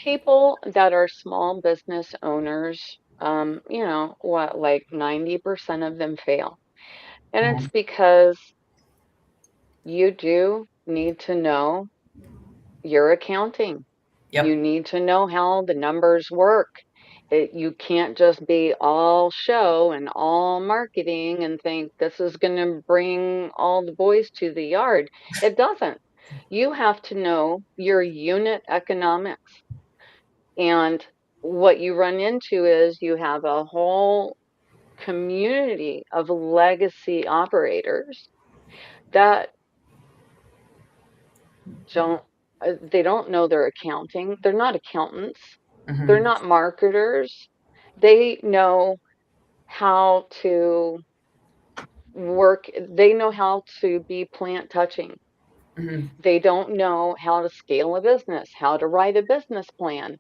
People that are small business owners, like 90% of them fail. And it's Mhm. because you do need to know your accounting. You Yep. need to know how the numbers work. You can't just be all show and all marketing and think this is going to bring all the boys to the yard. It doesn't. You have to know your unit economics. And what you run into is you have a whole community of legacy operators that don't they don't know their accounting. They're not accountants. They're Hmm. not marketers. They know how to they know how to be plant touching. Hmm. They don't know how to scale a business, how to write a business plan,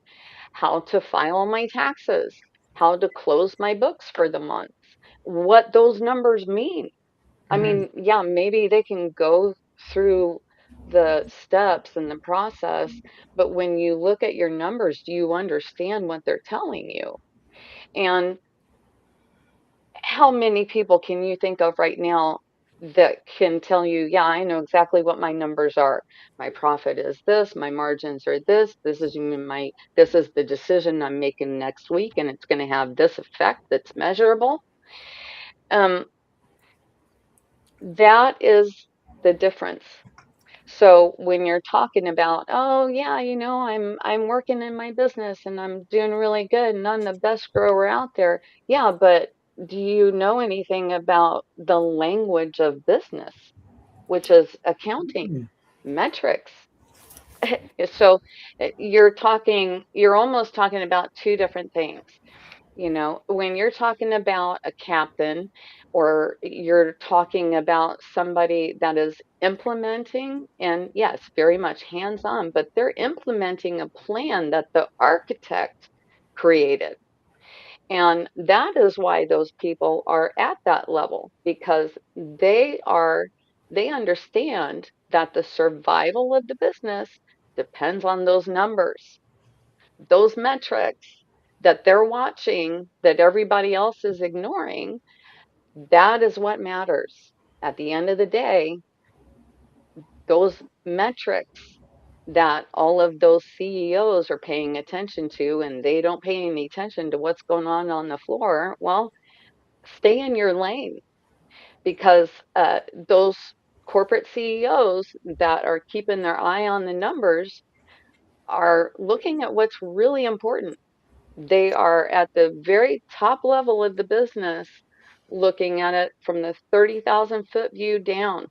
how to file my taxes, how to close my books for the month, what those numbers mean. I Hmm. mean, yeah, maybe they can go through the steps and the process, but when you look at your numbers, do you understand what they're telling you? And how many people can you think of right now that can tell you, yeah, I know exactly what my numbers are. My profit is this, my margins are this, this is the decision I'm making next week, and it's going to have this effect that's measurable. Um, that is the difference. So when you're talking about, oh yeah, I'm working in my business and I'm doing really good and I'm the best grower out there. Yeah, but do you know anything about the language of business, which is accounting, metrics? So you're almost talking about two different things. When you're talking about a captain or you're talking about somebody that is implementing, and yes, very much hands on, but they're implementing a plan that the architect created. And that is why those people are at that level because they understand that the survival of the business depends on those numbers, those metrics that they're watching that everybody else is ignoring. That is what matters. At the end of the day, those metrics that all of those CEOs are paying attention to, and they don't pay any attention to what's going on the floor, well, stay in your lane because those corporate CEOs that are keeping their eye on the numbers are looking at what's really important. They are at the very top level of the business, looking at it from the 30,000-foot view down.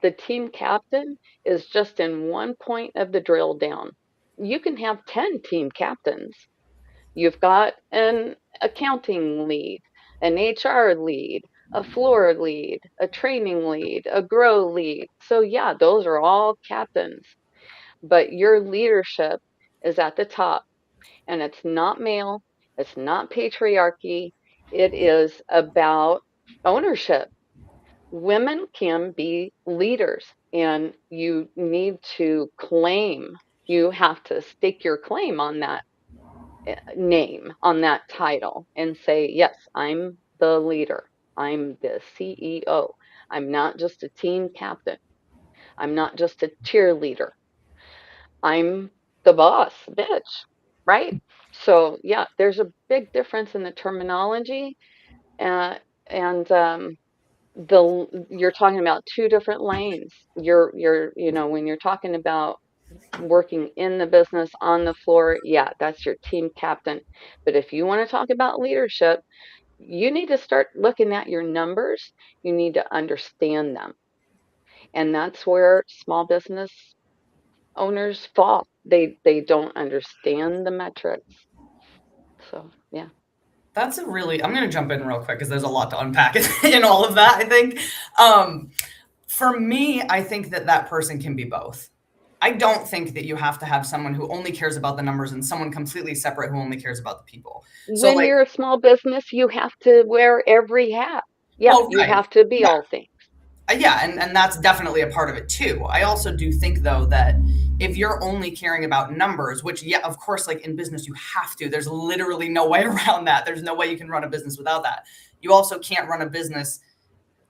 The team captain is just in one point of the drill down. You can have 10 team captains. You've got an accounting lead, an HR lead, a floor lead, a training lead, a grow lead. So, yeah, those are all captains. But your leadership is at the top. And it's not male, it's not patriarchy, it is about ownership. Women can be leaders, and you need to claim, you have to stake your claim on that name, on that title, and say, yes, I'm the leader, I'm the CEO, I'm not just a team captain, I'm not just a cheerleader, I'm the boss, bitch, right? So yeah, there's a big difference in the terminology, uh, and the you're talking about two different lanes. When you're talking about working in the business on the floor, yeah, that's your team captain. But if you want to talk about leadership, you need to start looking at your numbers. You need to understand them, and that's where small business owners fall. They don't understand the metrics. So yeah. I'm going to jump in real quick because there's a lot to unpack in all of that, I think. Um, for me, I think that that person can be both. I don't think that you have to have someone who only cares about the numbers and someone completely separate who only cares about the people. So, When like, you're a small business, you have to wear every hat. Yeah, well, you right. have to be Yeah. all things. Yeah, and that's definitely a part of it too. I also do think though that if you're only caring about numbers, which yeah, of course, like in business you have to. There's literally no way around that. There's no way you can run a business without that. You also can't run a business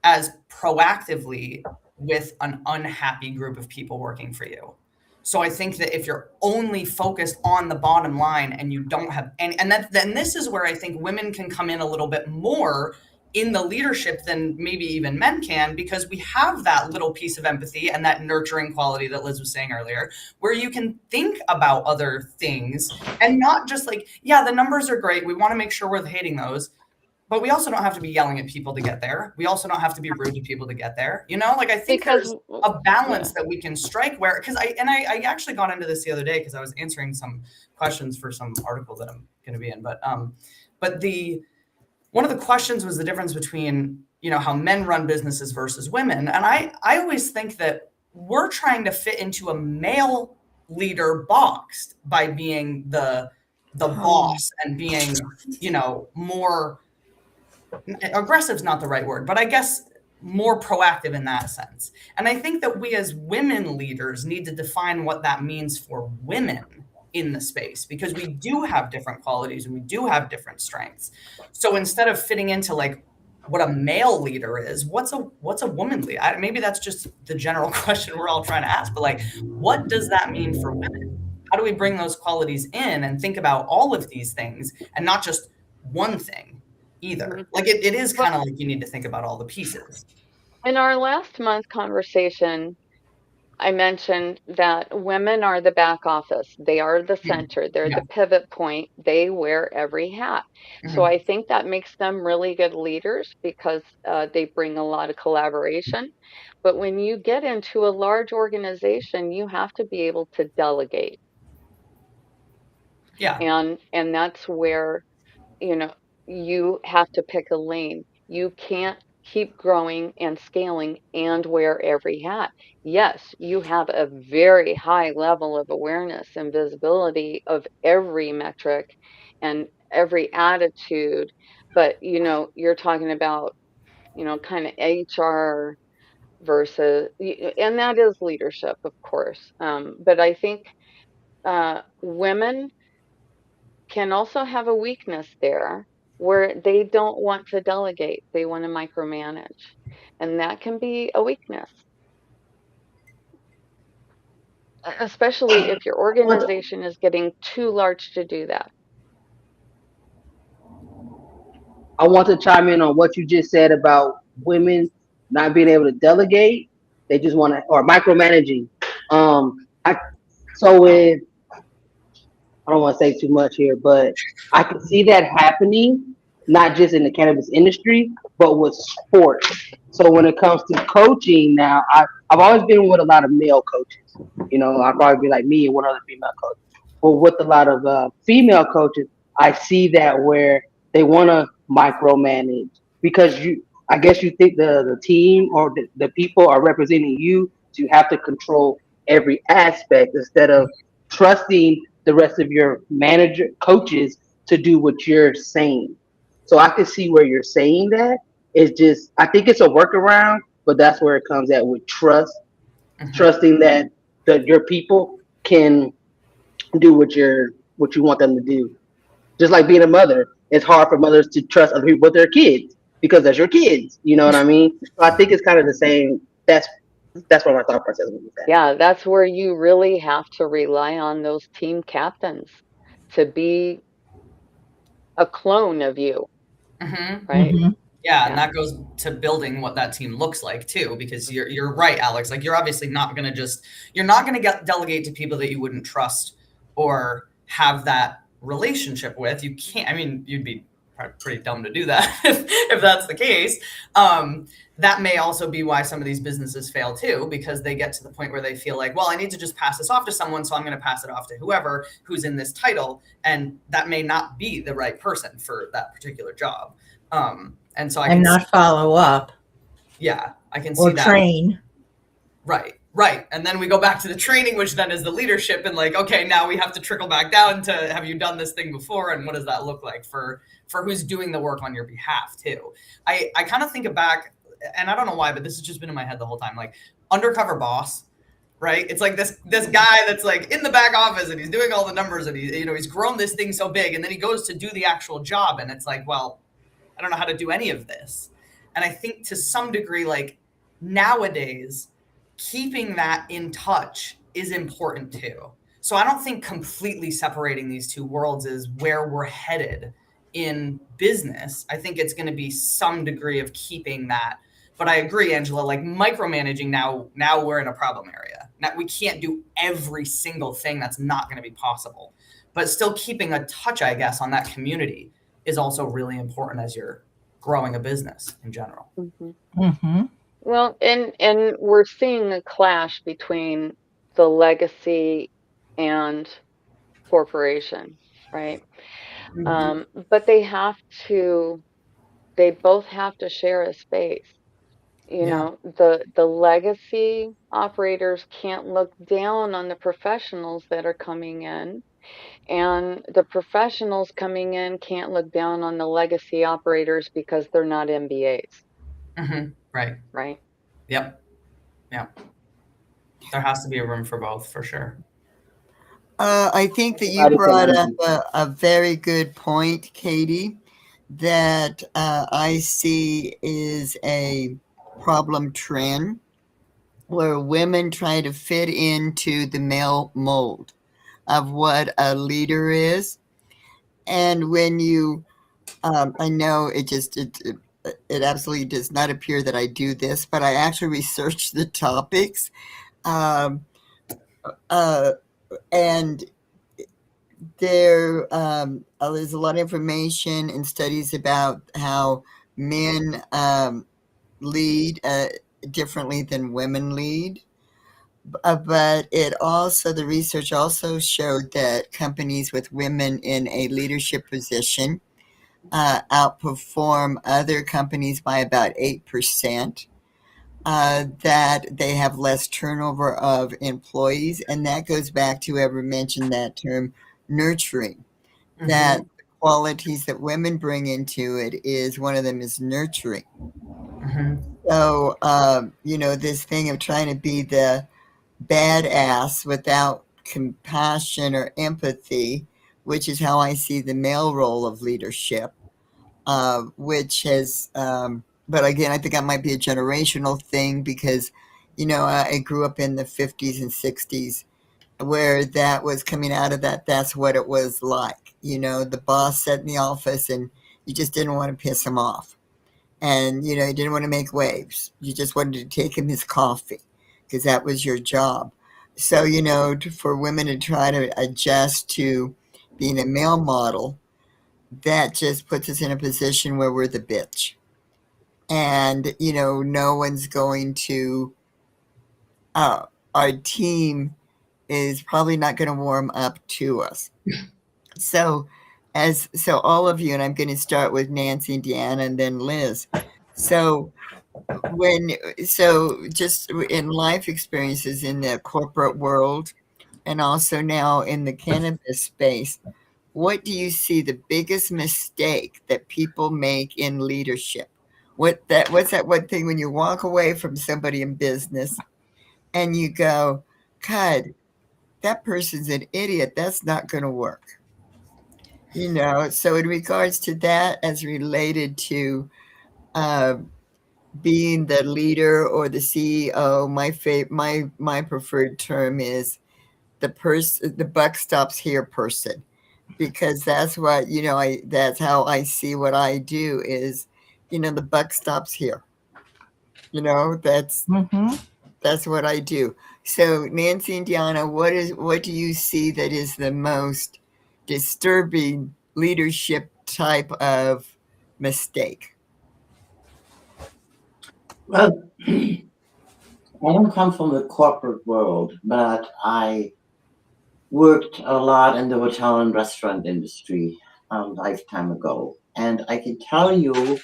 as proactively with an unhappy group of people working for you. So I think that if you're only focused on the bottom line and you don't have any, and then this is where I think women can come in a little bit more in the leadership than maybe even men can, because we have that little piece of empathy and that nurturing quality that Liz was saying earlier, where you can think about other things and not just like, yeah, the numbers are great. We want to make sure we're hitting those, but we also don't have to be yelling at people to get there. We also don't have to be rude to people to get there. You know, like I think Because there's a balance yeah, that we can strike where, because I actually got into this the other day because I was answering some questions for some article that I'm going to be in. But the one of the questions was the difference between, you know, how men run businesses versus women. And I always think that we're trying to fit into a male leader box by being the boss and being, you know, more aggressive is not the right word, but I guess more proactive in that sense. And I think that we as women leaders need to define what that means for women in the space, because we do have different qualities and we do have different strengths. So instead of fitting into like what a male leader is, what's a woman leader? Maybe that's just the general question we're all trying to ask, but like, what does that mean for women? How do we bring those qualities in and think about all of these things and not just one thing either? mhm. Like it is Well, kind of like you need to think about all the pieces. in our last month conversation, I mentioned that women are the back office. They are the Mhm. center. They're Yeah. the pivot point. They wear every hat. So Mhm. I think that makes them really good leaders because they bring a lot of collaboration. But when you get into a large organization, you have to be able to delegate. Yeah. And that's where, you know, you have to pick a lane. You can't keep growing and scaling and wear every hat. Yes, you have a very high level of awareness and visibility of every metric and every attitude, but you're talking about, kind of HR versus, and that is leadership, of course. But I think women can also have a weakness there where they don't want to delegate, they want to micromanage. And that can be a weakness, especially if your I want to, organization is getting too large to do that. I want to chime in on what you just said about women not being able to delegate. They just want to, or micromanaging. I so with I don't want to say too much here, but I can see that happening not just in the cannabis industry, but with sports. So when it comes to coaching now, I've always been with a lot of male coaches. You know, I'll probably be like me and one other female coach. But with a lot of female coaches, I see that where they want to micromanage because I guess you think the team or the people are representing you, so you have to control every aspect instead of trusting the rest of your manager coaches to do what you're saying. So I can see where you're saying that. It's just I think it's a workaround, but that's where it comes at with trust, Mhm. trusting that your people can do what you want them to do. Just like being a mother, it's hard for mothers to trust other people with their kids because that's your kids. You know what I mean? So I think it's kind of the same. That's what my thought process was with that. Yeah, that's where you really have to rely on those team captains to be a clone of you, Mhm. right? Yeah, and Yeah. that goes to building what that team looks like too, because you're right, Alex. Like you're obviously not going to just you're not going to get delegate to people that you wouldn't trust or have that relationship with. You can't. I mean, you'd be pretty dumb to do that if that's the case. That may also be why some of these businesses fail too, because they get to the point where they feel like, well, I need to just pass this off to someone, so I'm going to pass it off to whoever who's in this title, and that may not be the right person for that particular job. And so I And can see, not follow up yeah, I can see or that. train. Right, right. And then we go back to the training, which then is the leadership, and like, okay, now we have to trickle back down to have you done this thing before, and what does that look like for who's doing the work on your behalf too. I kind of think back. and I don't know why, but this has just been in my head the whole time. Like undercover boss, right? It's like this guy that's like in the back office and he's doing all the numbers and he's grown this thing so big, and then he goes to do the actual job, and it's like, well, I don't know how to do any of this. And I think to some degree, like nowadays, keeping that in touch is important too. So I don't think completely separating these two worlds is where we're headed in business. I think it's going to be some degree of keeping that. But I agree, Angela, like micromanaging now we're in a problem area. Now we can't do every single thing. That's not going to be possible. But still keeping a touch, I guess, on that community is also really important as you're growing a business in general. Mhm. Mm-hmm. Well, and we're seeing a clash between the legacy and corporation, right? But they both have to share a space. You Yeah. know, the legacy operators can't look down on the professionals that are coming in, and the professionals coming in can't look down on the legacy operators because they're not MBAs, Right. right? Yep. Yep. There has to be a room for both, for sure. I think that you Everybody brought up can. a very good point, Katie, that I see is a problem trend where women try to fit into the male mold of what a leader is. And when you, I know it absolutely does not appear that I do this, but I actually research the topics. Um, uh, and there's a lot of information and studies about how men lead differently than women lead. But the research also showed that companies with women in a leadership position outperform other companies by about 8%. That they have less turnover of employees, and that goes back to whoever mentioned that term, nurturing. That the qualities that women bring into it is one of them is nurturing. So this thing of trying to be the badass without compassion or empathy, which is how I see the male role of leadership, which has, but again, I think that might be a generational thing because, I grew up in the 50s and 60s where that was coming out of that. That's what it was like. The boss sat in the office and you just didn't want to piss him off. And, you didn't want to make waves. You just wanted to take him his coffee because that was your job. So, for women to try to adjust to being a male model, that just puts us in a position where we're the bitch. And, no one's going to, our team is probably not going to warm up to us. So all of you, and I'm going to start with Nancy and Deanna and then Liz. So just in life experiences in the corporate world and also now in the cannabis space, what do you see the biggest mistake that people make in leadership? What's that one thing when you walk away from somebody in business and you go, God, that person's an idiot. That's not going to work. So in regards to that, as related to being the leader or the CEO, my preferred term is the buck stops here person, because that's what that's how I see what I do is, the buck stops here. That's what I do. So Nancy and Deanna, what do you see that is the most disturbing leadership type of mistake? Well, I don't come from the corporate world, but I worked a lot in the hotel and restaurant industry a lifetime ago. And I can tell you,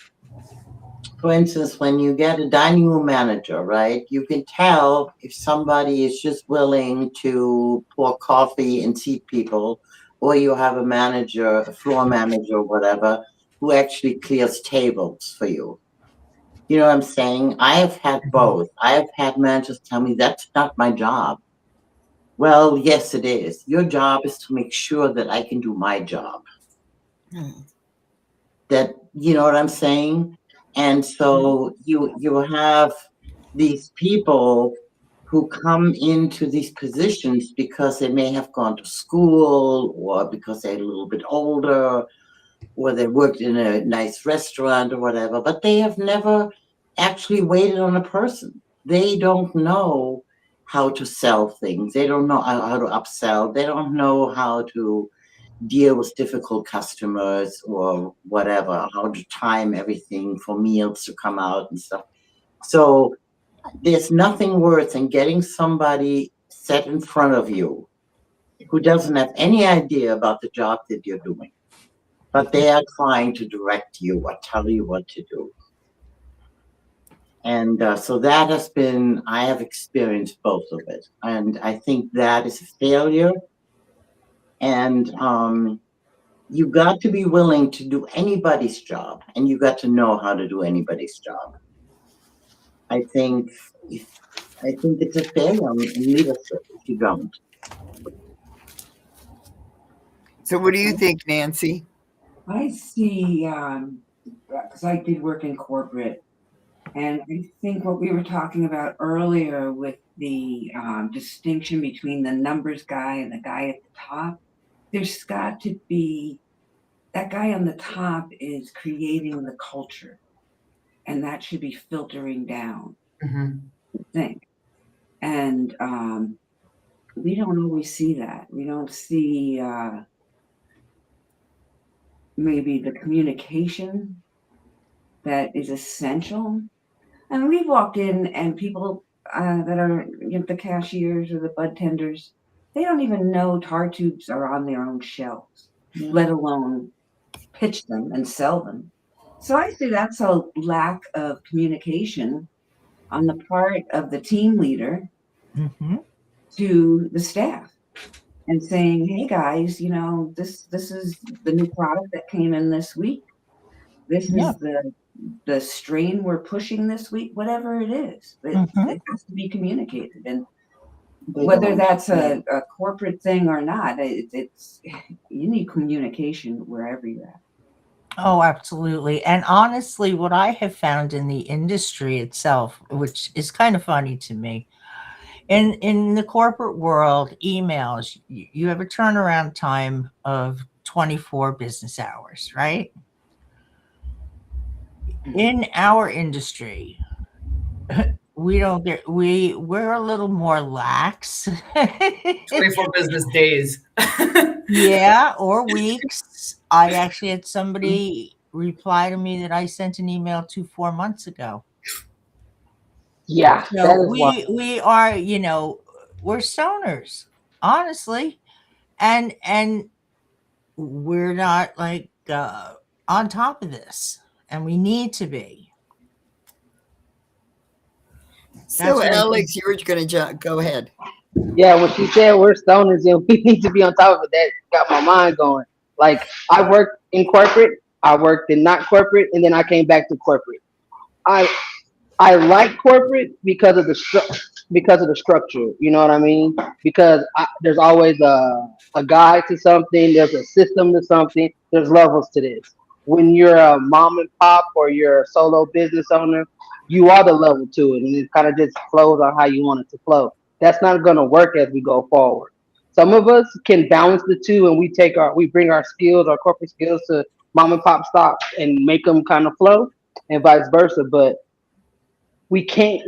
for instance, when you get a dining room manager, right, you can tell if somebody is just willing to pour coffee and seat people, or you have a manager, a floor manager, whatever, who actually clears tables for you. You know what I'm saying? I have had both. I have had managers tell me that's not my job. Well, yes, it is. Your job is to make sure that I can do my job. That, you know what I'm saying? And so you have these people who come into these positions because they may have gone to school, or because they're a little bit older, or they worked in a nice restaurant or whatever, but they have never actually waited on a person. They don't know how to sell things. They don't know how to upsell. They don't know how to deal with difficult customers or whatever, how to time everything for meals to come out and stuff. So there's nothing worse than getting somebody set in front of you who doesn't have any idea about the job that you're doing, but they are trying to direct you or tell you what to do. And so that has been, I have experienced both of it. And I think that is a failure. And you got to be willing to do anybody's job, and you got to know how to do anybody's job. I think it's a failure in leadership if you don't. So what do you think, Nancy? I see, because I did work in corporate, and I think what we were talking about earlier with the distinction between the numbers guy and the guy at the top, there's got to be, that guy on the top is creating the culture, and that should be filtering down, I think. And we don't always see that. We don't see maybe the communication that is essential. And we've walked in, and people that are, you know, the cashiers or the bud tenders, they don't even know tar tubes are on their own shelves, let alone pitch them and sell them. So I see that's a lack of communication on the part of the team leader to the staff, and saying, hey guys, you know, this is the new product that came in this week. This is the strain we're pushing this week, whatever it is. It has to be communicated. And whether that's a corporate thing or not, it's you need communication wherever you're at. Oh, absolutely. And honestly, what I have found in the industry itself, which is kind of funny to me, in the corporate world, emails, you have a turnaround time of 24 business hours, right? In our industry, we don't get, we're a little more lax. 24 business days. Yeah, or weeks. I actually had somebody reply to me that I sent an email to 4 months ago. Yeah, that So is why. we are, you know, we're stoners, honestly, and we're not like on top of this, and we need to be. So Alex, you were going to go ahead. Yeah, when she said we're stoners and we need to be on top of it, that got my mind going. Like, I worked in corporate, I worked in not corporate, and then I came back to corporate. I like corporate because of the structure. You know what I mean? Because there's always a guide to something. There's a system to something. There's levels to this. When you're a mom and pop or you're a solo business owner, you are the level to it, and it kind of just flows on how you want it to flow. That's not going to work as we go forward. Some of us can balance the two, and we bring our skills, our corporate skills, to mom and pop stocks and make them kind of flow, and vice versa. But we can't,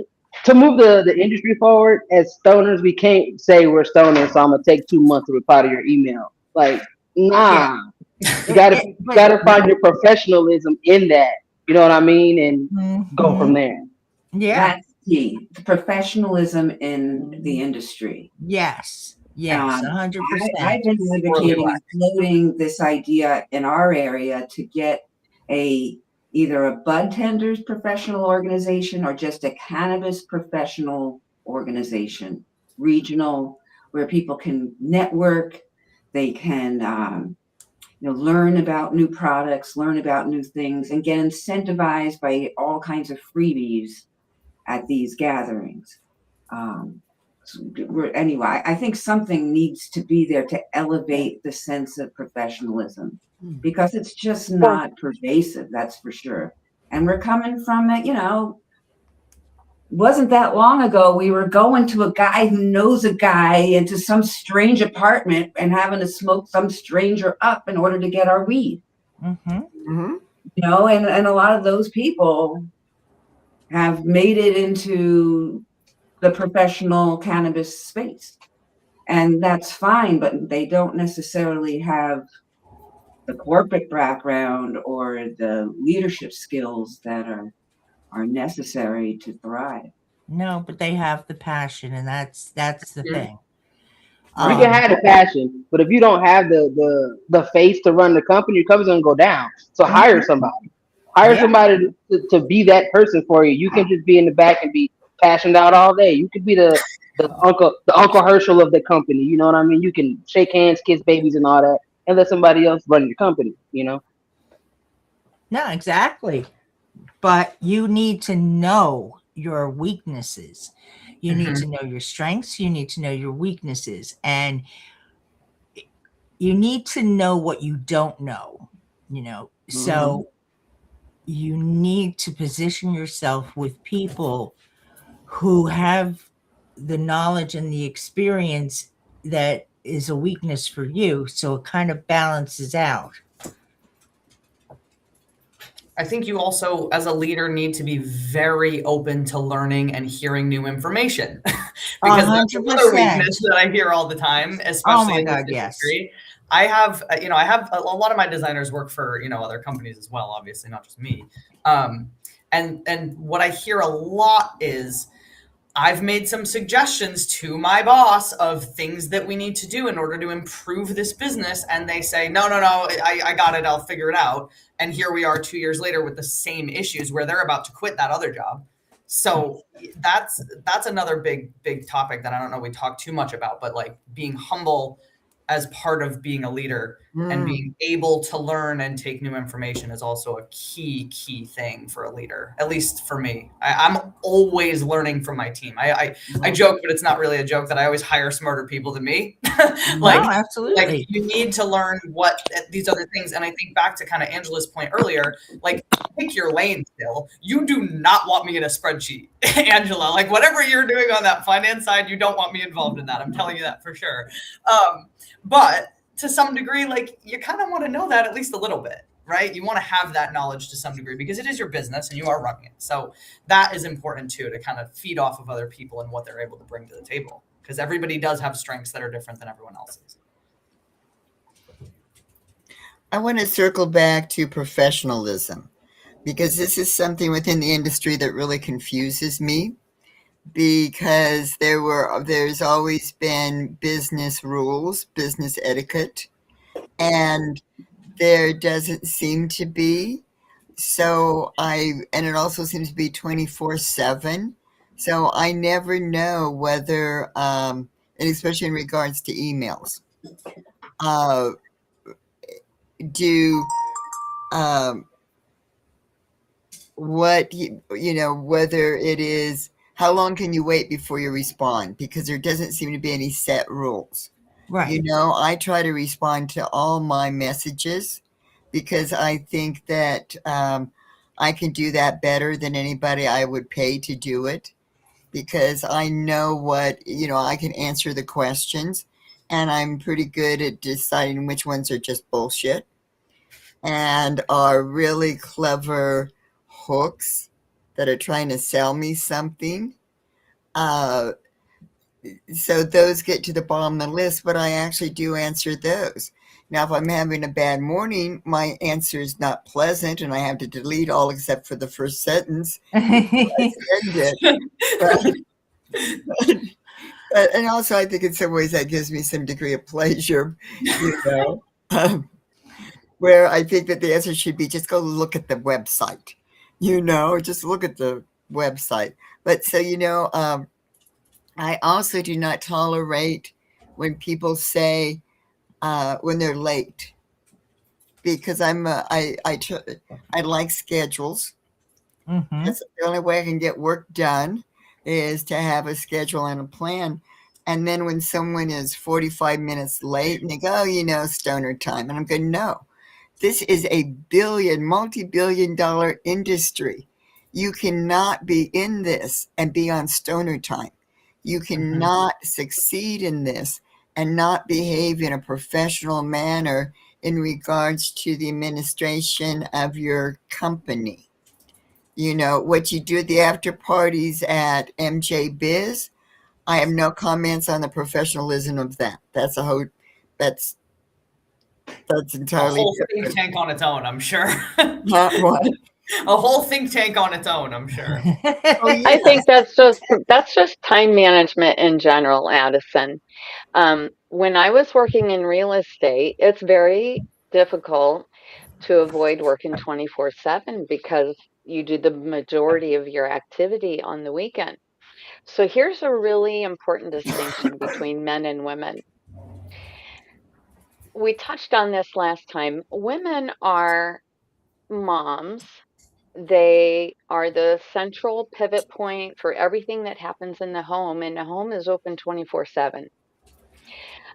to move the industry forward as stoners, we can't say we're stoners, so I'm gonna take 2 months to reply to your email. Like, nah. You gotta find your professionalism in that. You know what I mean? And go from there. Yeah. That's key. The professionalism in the industry. Yes. Yes. 100%. I've been advocating and floating this idea in our area to get either a bud tenders professional organization or just a cannabis professional organization, regional, where people can network, they can learn about new products, learn about new things, and get incentivized by all kinds of freebies at these gatherings. Anyway, I think something needs to be there to elevate the sense of professionalism, because it's just not pervasive, that's for sure. And we're coming from it, wasn't that long ago we were going to a guy who knows a guy into some strange apartment and having to smoke some stranger up in order to get our weed. Mm-hmm. And a lot of those people have made it into the professional cannabis space, and that's fine, but they don't necessarily have the corporate background or the leadership skills that are necessary to thrive. No, but they have the passion, and that's the thing. You can have the passion, but if you don't have the face to run the company, your company's gonna go down. So hire somebody. Hire somebody to be that person for you. You can just be in the back and be passionate out all day. You could be the Uncle Herschel of the company. You know what I mean? You can shake hands, kiss babies, and all that, and let somebody else run your company. No, exactly. But you need to know your weaknesses. You need to know your strengths. You need to know your weaknesses. And you need to know what you don't know, So you need to position yourself with people who have the knowledge and the experience that is a weakness for you. So it kind of balances out. I think you also, as a leader, need to be very open to learning and hearing new information, because that's another 100%. weakness that I hear all the time, especially in this industry. I have a lot of my designers work for, other companies as well, obviously not just me. And what I hear a lot is, I've made some suggestions to my boss of things that we need to do in order to improve this business. And they say, no, I got it. I'll figure it out. And here we are 2 years later with the same issues where they're about to quit that other job. So that's another big topic that I don't know we talk too much about, but like being humble as part of being a leader and being able to learn and take new information is also a key thing for a leader, at least for me. I'm always learning from my team. I joke, but it's not really a joke, that I always hire smarter people than me. No, absolutely. Like you need to learn what these other things. And I think back to kind of Angela's point earlier, like pick your lane still. You do not want me in a spreadsheet, Angela. Like whatever you're doing on that finance side, you don't want me involved in that. I'm telling you that for sure. But to some degree, like you kind of want to know that at least a little bit, right? You want to have that knowledge to some degree because it is your business and you are running it. So that is important too, to kind of feed off of other people and what they're able to bring to the table, because everybody does have strengths that are different than everyone else's. I want to circle back to professionalism, because this is something within the industry that really confuses me, because there's always been business rules, business etiquette, and there doesn't seem to be. And it also seems to be 24/7. So I never know whether, and especially in regards to emails, whether it is, how long can you wait before you respond? Because there doesn't seem to be any set rules. Right. I try to respond to all my messages because I think that I can do that better than anybody I would pay to do it, because I know I can answer the questions, and I'm pretty good at deciding which ones are just bullshit and are really clever hooks that are trying to sell me something. So those get to the bottom of the list, but I actually do answer those. Now, if I'm having a bad morning, my answer is not pleasant, and I have to delete all except for the first sentence. And also, I think in some ways that gives me some degree of pleasure, where I think that the answer should be just go look at the website, just look at the website. But so, I also do not tolerate when people say, when they're late. because I like schedules. Mm-hmm. That's the only way I can get work done is to have a schedule and a plan. And then when someone is 45 minutes late and they go, stoner time, and I'm going, no, this is a multi-billion dollar industry. You cannot be in this and be on stoner time. You cannot succeed in this and not behave in a professional manner in regards to the administration of your company. What you do at the after parties at MJ Biz, I have no comments on the professionalism of that. That's A entirely whole think different. tank on its own, I'm sure. Not what? A whole think tank on its own, I'm sure. Oh I yes. think that's just time management in general, Addison. When I was working in real estate, it's very difficult to avoid working 24/7 because you do the majority of your activity on the weekend. So here's a really important distinction between men and women. We touched on this last time. Women are moms. They are the central pivot point for everything that happens in the home, and the home is open 24/7.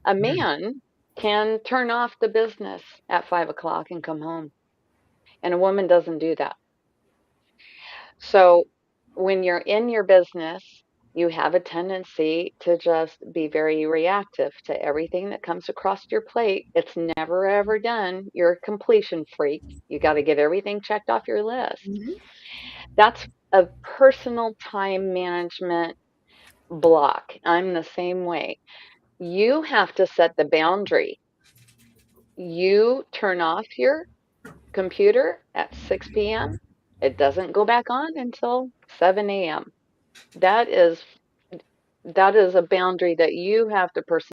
A man can turn off the business at 5 o'clock and come home, and a woman doesn't do that. So when you're in your business, you have a tendency to just be very reactive to everything that comes across your plate. It's never ever done. You're a completion freak. You got to get everything checked off your list. Mhm. That's a personal time management block. I'm the same way. You have to set the boundary. You turn off your computer at 6 p.m. It doesn't go back on until 7 a.m. That is that is a boundary that you have to personally